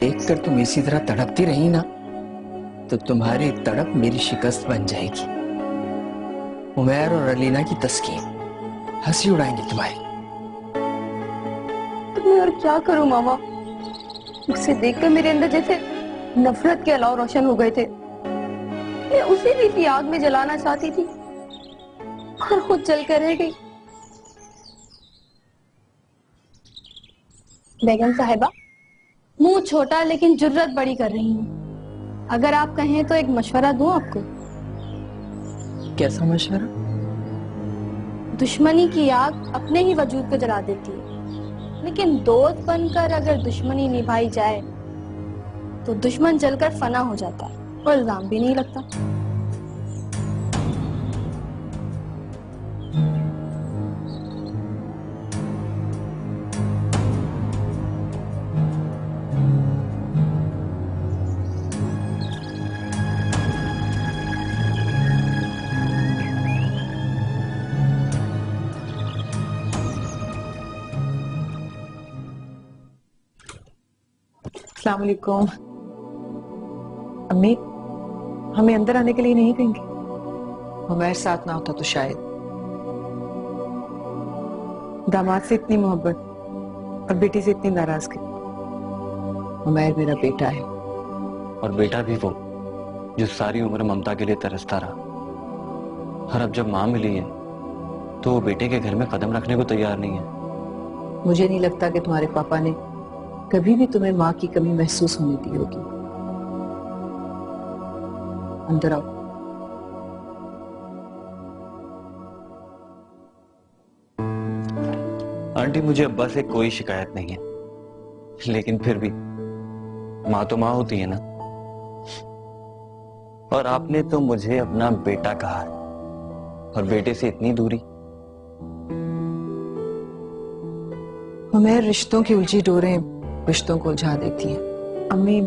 देखकर तुम इसी तरह तड़पती रही ना तो तुम्हारी तड़प मेरी शिकस्त बन जाएगी। उमैर और अलीना की तस्कीन हंसी उड़ाएंगी तुम्हारी। तो मैं और क्या करूं मामा? उसे देखकर मेरे अंदर जैसे नफरत के अलाव रोशन हो गए थे। मैं उसे भी इसी आग में जलाना चाहती थी और खुद जल कर रह गई। बेगम साहिबा, मुंह छोटा लेकिन जुर्रत बड़ी कर रही हूँ। अगर आप कहें तो एक मशवरा दूं आपको। कैसा मशवरा? दुश्मनी की आग अपने ही वजूद को जला देती है, लेकिन दोस्त बनकर अगर दुश्मनी निभाई जाए तो दुश्मन जलकर फना हो जाता है और इल्जाम भी नहीं लगता। अस्सलाम वालेकुम। अम्मी, हमें अंदर आने के लिए नहीं कहेंगे? उमैर साथ ना होता तो शायद। दामाद से इतनी मोहब्बत और बेटी से इतनी नाराजगी। उमैर मेरा बेटा है। और बेटा भी वो जो सारी उम्र ममता के लिए तरसता रहा, और अब जब माँ मिली है तो वो बेटे के घर में कदम रखने को तैयार नहीं है। मुझे नहीं लगता कि तुम्हारे पापा ने कभी भी तुम्हें माँ की कमी महसूस होने दी होगी। अंदर आओ। आंटी, मुझे अब्बा से कोई शिकायत नहीं है, लेकिन फिर भी माँ तो माँ होती है ना। और आपने तो मुझे अपना बेटा कहा है, और बेटे से इतनी दूरी। उमैर, रिश्तों की उलझी डोरें रिश्तों को उलझा देती हैं। अम्मी,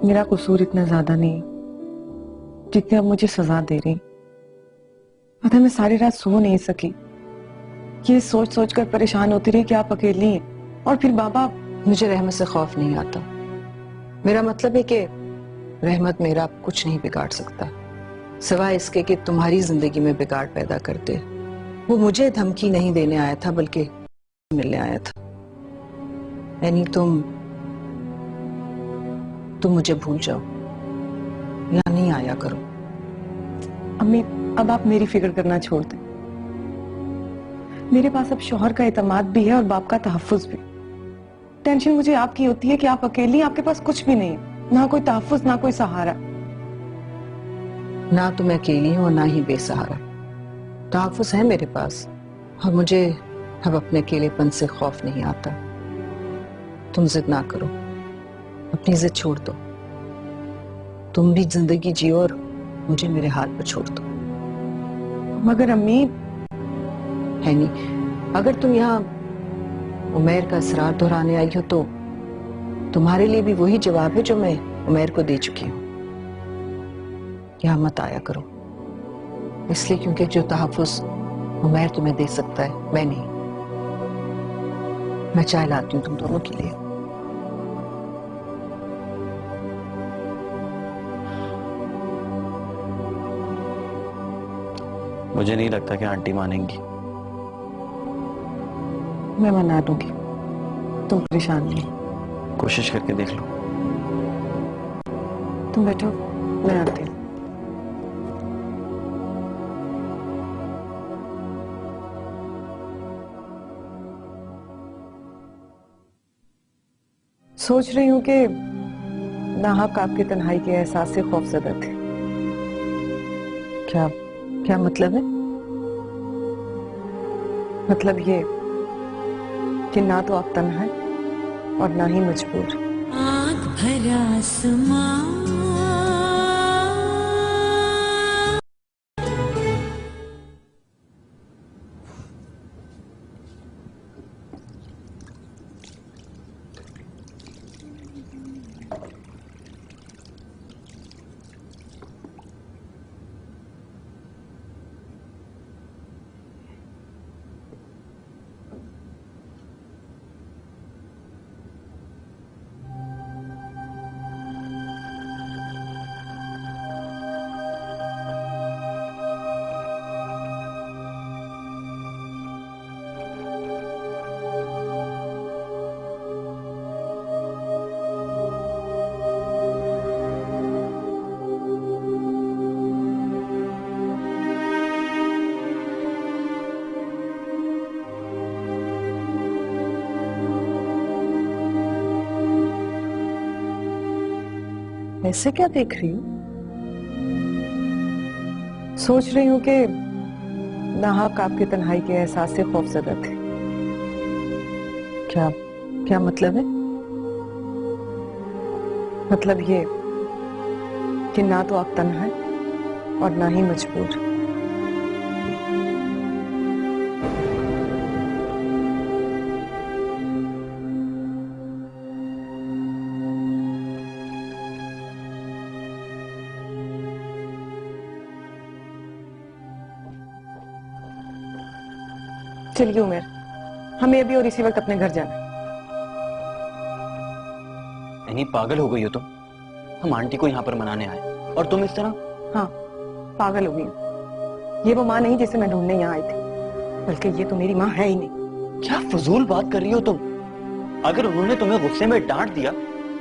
मेरा कसूर इतना ज्यादा नहीं जितने अब मुझे सजा दे रही। पता, मैं सारी रात सो नहीं सकी। ये सोच सोच कर परेशान होती रही कि आप अकेली हैं। और फिर बाबा। मुझे रहमत से खौफ नहीं आता। मेरा मतलब है कि रहमत मेरा कुछ नहीं बिगाड़ सकता, सिवाय इसके कि तुम्हारी जिंदगी में बिगाड़ पैदा कर दे। वो मुझे धमकी नहीं देने आया था, बल्कि मिलने आया था। यानी तुम मुझे भूल जाओ या नहीं आया करो। अम्मी, अब आप मेरी फिक्र करना छोड़ दें। मेरे पास अब शौहर का एतमाद भी है और बाप का तहफ्फुज भी। टेंशन मुझे आपकी होती है कि आप अकेली, आपके पास कुछ भी नहीं है, ना कोई तहफ्फुज, ना कोई सहारा। ना तो मैं अकेली हूं और ना ही बेसहारा। तहफ्फुज है मेरे पास, और मुझे अब अपने अकेलेपन से खौफ नहीं आता। तुम जिद ना करो, अपनी जिद छोड़ दो। तुम भी जिंदगी जियो और मुझे मेरे हाल पर छोड़ दो। मगर अम्मी। है नहीं, अगर तुम यहाँ उमैर का असरार दोहराने आई हो तो तुम्हारे लिए भी वही जवाब है जो मैं उमैर को दे चुकी हूँ। यहाँ मत आया करो, इसलिए क्योंकि जो तहफ्फुज उमैर तुम्हें दे सकता है मैं नहीं। मैं चाय लाती हूँ तुम दोनों के लिए। मुझे नहीं लगता कि आंटी मानेंगी। मैं मना दूंगी, तुम परेशान नहीं। कोशिश करके देख लो। तुम बैठो, मैं आती हूँ। सोच रही हूँ कि नाहक आपकी तन्हाई के एहसास से खौफजदा थे। क्या क्या मतलब है? मतलब ये कि ना तो आप तन्हा हैं और ना ही मजबूर। आँख भरा आसमां ऐसे क्या देख रही हूँ? सोच रही हूँ कि नाहक आपके तन्हाई के एहसास से खौफजदा थे। क्या क्या मतलब है? मतलब ये कि ना तो आप तन्हा हैं और ना ही मजबूर। चलिए उमेर, हमें अभी और इसी वक्त अपने घर जाना है। यानी पागल हो गई हो तुम? हम आंटी को यहाँ पर मनाने आए और तुम इस तरह? हाँ, पागल हो गई हूँ। ये वो माँ नहीं जिसे मैं ढूंढने यहाँ आई थी, बल्कि ये तो मेरी माँ है ही नहीं। क्या फजूल बात कर रही हो तुम? अगर उन्होंने तुम्हें गुस्से में डांट दिया,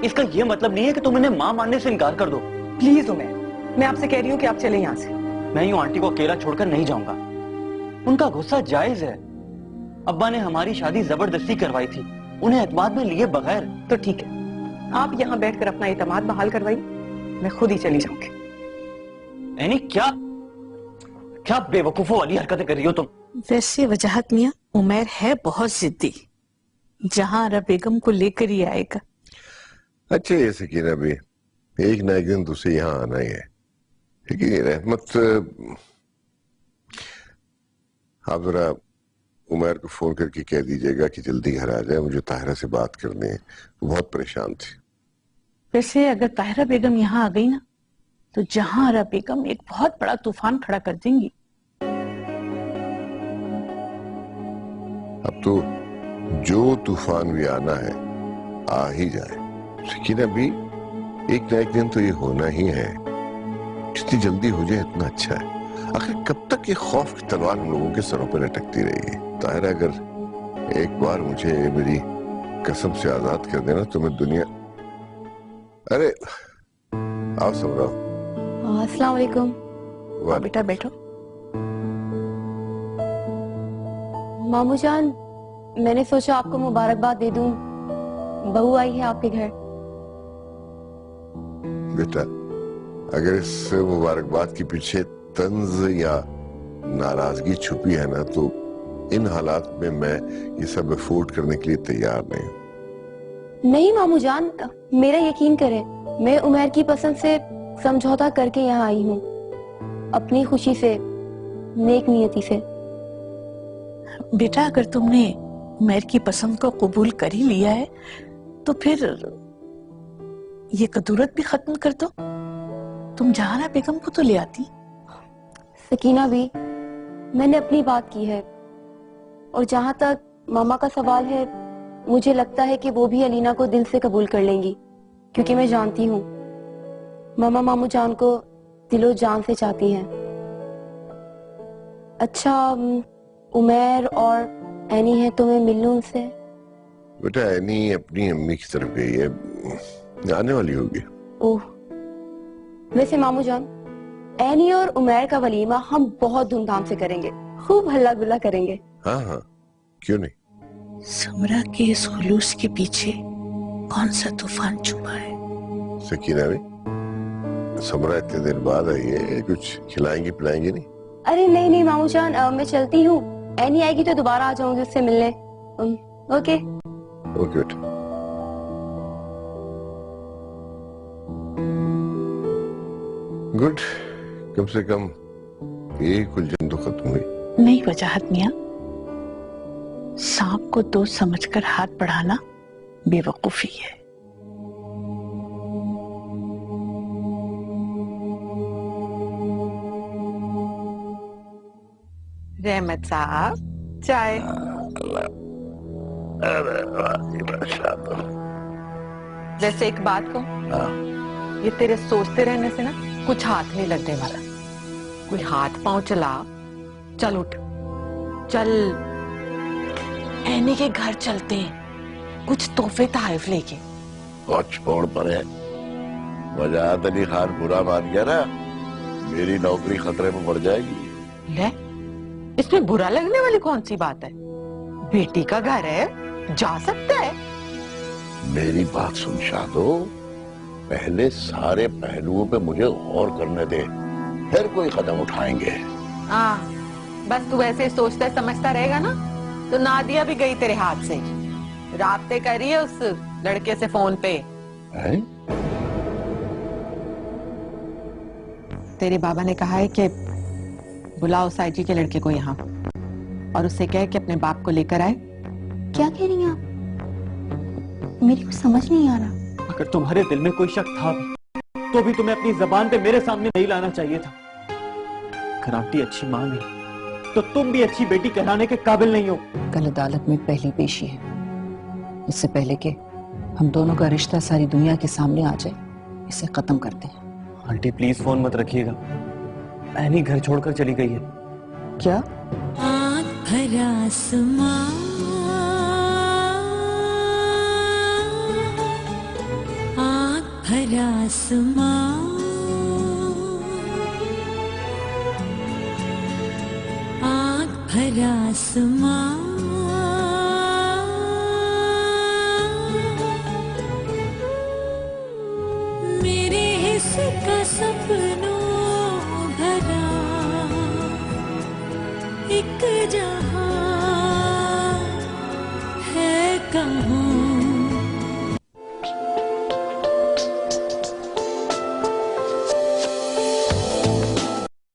इसका ये मतलब नहीं है कि तुम उन्हें माँ मानने से इनकार कर दो। प्लीज उमेर, मैं आपसे कह रही हूँ कि आप चले यहाँ से। मैं यूं आंटी को अकेला छोड़कर नहीं जाऊंगा। उनका गुस्सा जायज है। अब्बा ने हमारी शादी जबरदस्ती करवाई थी, उन्हें एतमाद में लिए बगैर। तो ठीक है, आप यहाँ बैठकर अपना एतमाद बहाल करवाइए, मैं खुद ही चली जाऊंगी। यानी क्या क्या बेवकूफों वाली हरकतें कर रही हो तुम? वैसे वजाहत मियां, उमैर है बहुत जिद्दी, जहां आरा बेगम को लेकर ही आएगा। अच्छा ये सकीना भी, एक ना एक दिन तुझसे यहाँ आना ही है। लेकिन ये रहमत, आप जरा उमैर को फोन करके कह दीजिएगा कि जल्दी घर आ जाए, मुझे ताहिरा से बात करनी है। वो बहुत परेशान थी। वैसे अगर ताहिरा बेगम यहाँ आ गई ना, तो जहां आरा बेगम एक बहुत बड़ा तूफान खड़ा कर देंगी। अब तो जो तूफान भी आना है आ ही जाए। सकीना भी, एक ना एक दिन तो ये होना ही है। जितनी जल्दी हो जाए इतना अच्छा है। आखिर कब तक ये खौफ की तलवार हम लोगों के सरों पर लटकती रहेगी? ताहिरा अगर एक बार मुझे मेरी कसम से आजाद कर देना तो मैं दुनिया... अरे आओ समरा। अस्सलाम वालेकुम। बेटा बैठो। मामू जान, मैंने सोचा आपको मुबारकबाद दे दूं, बहू आई है आपके घर। बेटा, अगर इस मुबारकबाद के पीछे तंज या नाराजगी छुपी है ना, तो इन हालात में मैं ये सब अफोर्ड करने के लिए तैयार नहीं। नहीं मामू जान, मेरा यकीन करें, मैं उमैर की पसंद से समझौता करके यहाँ आई हूँ, अपनी खुशी से, नेक नियति से। बेटा, अगर तुमने उमैर की पसंद को कबूल कर ही लिया है, तो फिर ये कदूरत भी खत्म कर दो। तुम जहाना बेगम को तो ले आती। सकीना भी, मैंने अपनी बात की है, और जहां तक मामा का सवाल है, मुझे लगता है कि वो भी अलीना को दिल से कबूल कर लेंगी, क्योंकि मैं जानती हूँ मामा मामू जान को दिलो जान से चाहती हैं। अच्छा, उमैर और एनी है, तो मैं मिल लूं उनसे? बेटा, एनी अपनी अम्मी की तरफ गई है, आने वाली होगी। ओह, वैसे मामू जान, एनी और उमैर का वलीमा हम बहुत धूमधाम से करेंगे, खूब हल्ला गुल्ला करेंगे। हाँ हाँ, क्यों नहीं। समरा के इस खुलूस के पीछे कौन सा तूफान छुपा है? सकीना भी, समरा इतने दिन बाद आई है, कुछ खिलाएंगी पिलाएंगी नहीं? अरे नहीं नहीं मामू जान, मैं चलती हूँ, एनी आएगी तो दोबारा आ जाऊंगी उससे मिलने। ओके ओके बेटा। गुड, कम से कम एक उलझन तो खत्म हुई। नहीं वजाहत मियां, सांप को दोस्त समझकर हाथ बढ़ाना बेवकूफी है। रहमत साहब, चाय। वैसे एक बात को, ये तेरे सोचते रहने से ना कुछ हाथ नहीं लगने वाला। कोई हाथ पांव चला। चल उठ, चल। एनी के घर चलते हैं, कुछ तोहफे तहफ लेके। और छोड़ पड़े, वजाहत अली खान बुरा मान गया ना, मेरी नौकरी खतरे में पड़ जाएगी। ले, इसमें बुरा लगने वाली कौन सी बात है? बेटी का घर है, जा सकता है। मेरी बात सुन शादो, पहले सारे पहलुओं पे मुझे गौर करने दे, फिर कोई कदम उठाएंगे। हाँ, बस तू ऐसे सोचता समझता रहेगा ना तो नादिया भी गई तेरे हाथ से। राब्ते कर रही है उस लड़के से फोन पे। है? तेरे बाबा ने कहा है कि बुलाओ साइजी के लड़के को यहाँ और उससे कहे कि अपने बाप को लेकर आए। क्या कह रही हैं आप? मेरी कुछ समझ नहीं आ रहा। अगर तुम्हारे दिल में कोई शक था भी, तो भी तुम्हें अपनी जबान पे मेरे सामने नहीं लाना चाहिए था। अगर आंटी अच्छी मां नहीं, तो तुम भी अच्छी बेटी कहलाने के काबिल नहीं हो। कल अदालत में पहली पेशी है। इससे पहले कि हम दोनों का रिश्ता सारी दुनिया के सामने आ जाए, इसे खत्म करते हैं। आंटी प्लीज फोन मत रखिएगा। ऐनी घर छोड़कर चली गई है। क्या? आँख भरा आसमां, आँख भरा आसमां, आँख भरा आसमां, मेरे हिस्से का सपनों भरा एक जहां है कहाँ।